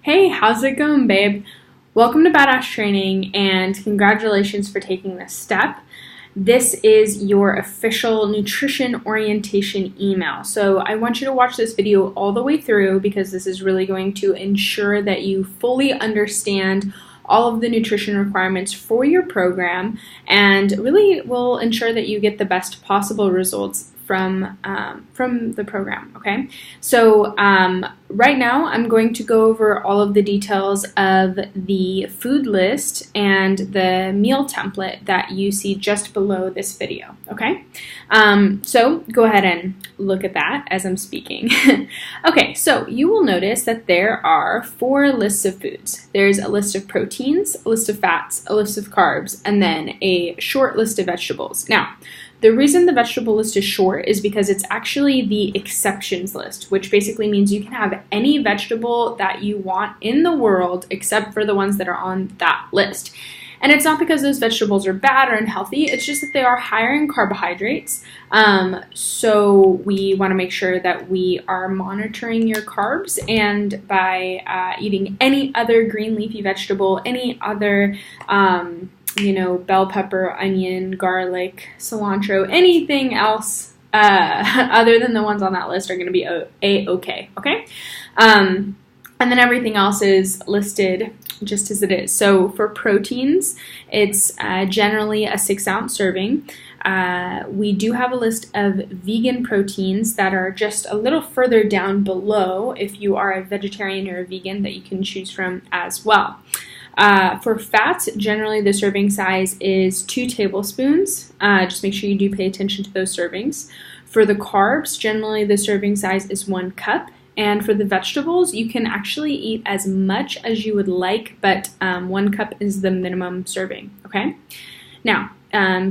Hey, how's it going, babe? Welcome to Badass Training and congratulations for taking this step. This is your official nutrition orientation email. So I want you to watch this video all the way through because this is really going to ensure that you fully understand all of the nutrition requirements for your program and really will ensure that you get the best possible results from the program, okay? So right now I'm going to go over all of the details of the food list and the meal template that you see just below this video, okay? So go ahead and look at that as I'm speaking. Okay, so you will notice that there are 4 lists of foods. There's a list of proteins, a list of fats, a list of carbs, and then a short list of vegetables. Now, the reason the vegetable list is short is because it's actually the exceptions list, which basically means you can have any vegetable that you want in the world except for the ones that are on that list. And it's not because those vegetables are bad or unhealthy, it's just that they are higher in carbohydrates. So we want to make sure that we are monitoring your carbs, and by eating any other green leafy vegetable, any other bell pepper, onion, garlic, cilantro, anything else other than the ones on that list are going to be okay, okay? And then everything else is listed just as it is. So for proteins, it's generally a 6-ounce serving. We do have a list of vegan proteins that are just a little further down below if you are a vegetarian or a vegan that you can choose from as well. For fats, generally the serving size is 2 tablespoons. Just make sure you do pay attention to those servings. For the carbs, generally the serving size is 1 cup. And for the vegetables, you can actually eat as much as you would like, but 1 cup is the minimum serving, okay? Now,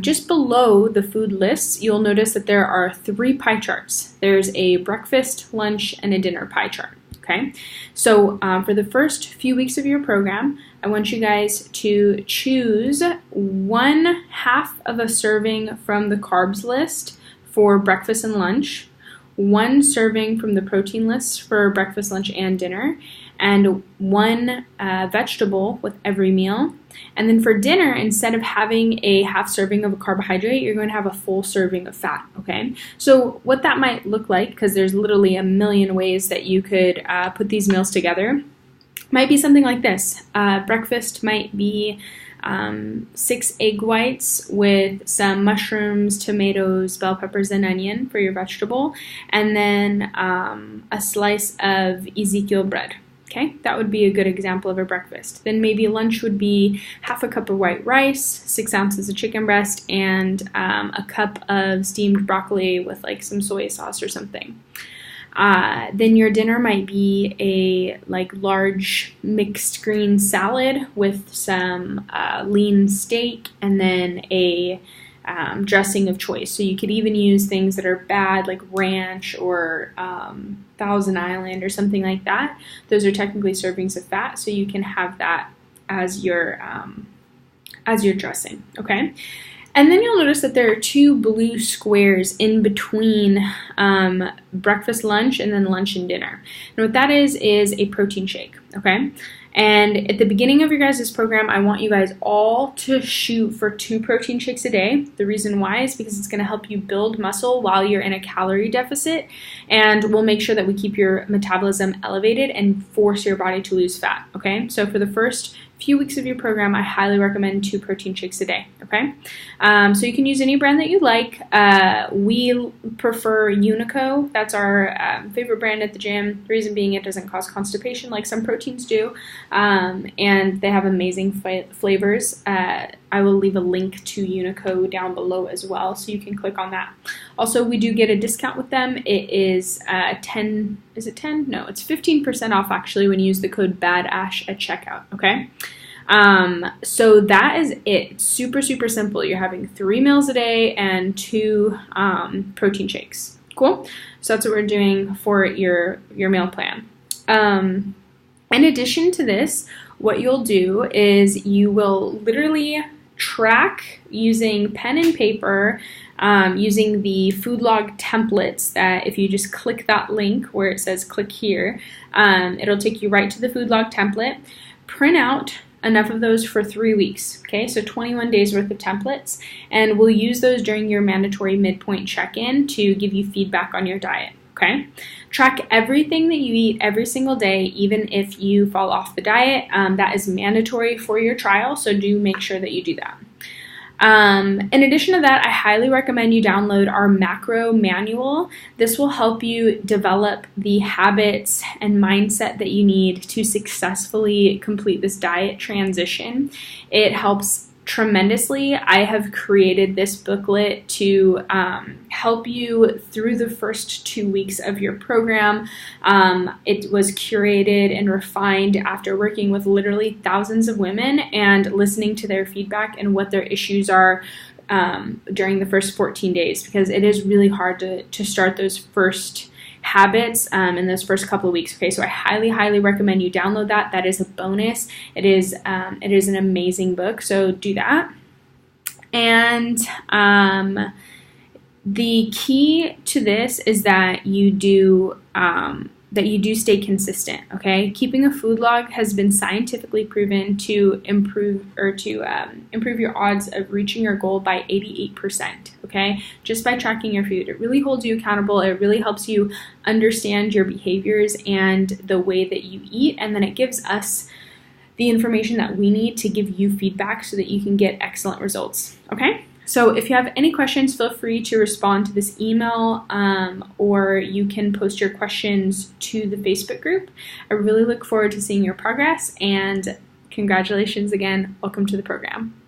just below the food lists, you'll notice that there are 3 pie charts. There's a breakfast, lunch, and a dinner pie chart. Okay, so for the first few weeks of your program, I want you guys to choose 1/2 of a serving from the carbs list for breakfast and lunch, 1 serving from the protein list for breakfast, lunch, and dinner, and 1 vegetable with every meal. And then for dinner, instead of having a 1/2 serving of a carbohydrate, you're going to have a full serving of fat, okay? So what that might look like, because there's literally a million ways that you could put these meals together, might be something like this. Breakfast might be 6 egg whites with some mushrooms, tomatoes, bell peppers, and onion for your vegetable, and then a slice of Ezekiel bread. Okay, that would be a good example of a breakfast. Then maybe lunch would be 1/2 cup of white rice, 6 ounces of chicken breast, and a cup of steamed broccoli with like some soy sauce or something. Then your dinner might be a large mixed green salad with some lean steak and then a dressing of choice. So you could even use things that are bad like ranch or Thousand Island or something like that. Those are technically servings of fat, so you can have that as your dressing, okay? And then you'll notice that there are 2 blue squares in between breakfast, lunch, and then lunch and dinner. And what that is a protein shake, okay? And at the beginning of your guys' program, I want you guys all to shoot for 2 protein shakes a day. The reason why is because it's going to help you build muscle while you're in a calorie deficit, and we'll make sure that we keep your metabolism elevated and force your body to lose fat, okay? So for the first few weeks of your program, I highly recommend 2 protein shakes a day, okay? So you can use any brand that you like. We prefer Unico. That's our favorite brand at the gym. The reason being it doesn't cause constipation like some proteins do, and they have amazing flavors. I will leave a link to Unico down below as well, so you can click on that. Also, we do get a discount with them. It is 10, is it 10? No, it's 15% off actually when you use the code BADASH at checkout, okay? So that is it. Super, super simple. You're having 3 meals a day and 2 protein shakes. Cool? So that's what we're doing for your meal plan. In addition to this, what you'll do is you will literally track using pen and paper, using the food log templates that if you just click that link where it says click here, it'll take you right to the food log template. Print out enough of those for 3 weeks, okay? So 21 days worth of templates, and we'll use those during your mandatory midpoint check-in to give you feedback on your diet, okay? Track everything that you eat every single day, even if you fall off the diet. That is mandatory for your trial, so do make sure that you do that. In addition to that, I highly recommend you download our macro manual. This will help you develop the habits and mindset that you need to successfully complete this diet transition. It helps tremendously. I have created this booklet to help you through the first 2 weeks of your program. It was curated and refined after working with literally thousands of women and listening to their feedback and what their issues are during the first 14 days, because it is really hard to start those first habits in those first couple of weeks. Okay, so I highly recommend you download that. That is a bonus. It is an amazing book, so do that. And the key to this is that you do stay consistent. Okay, keeping a food log has been scientifically proven to improve your odds of reaching your goal by 88%. Okay, just by tracking your food. It really holds you accountable. It really helps you understand your behaviors and the way that you eat, and then it gives us the information that we need to give you feedback so that you can get excellent results. Okay, so if you have any questions, feel free to respond to this email, or you can post your questions to the Facebook group. I really look forward to seeing your progress, and congratulations again. Welcome to the program.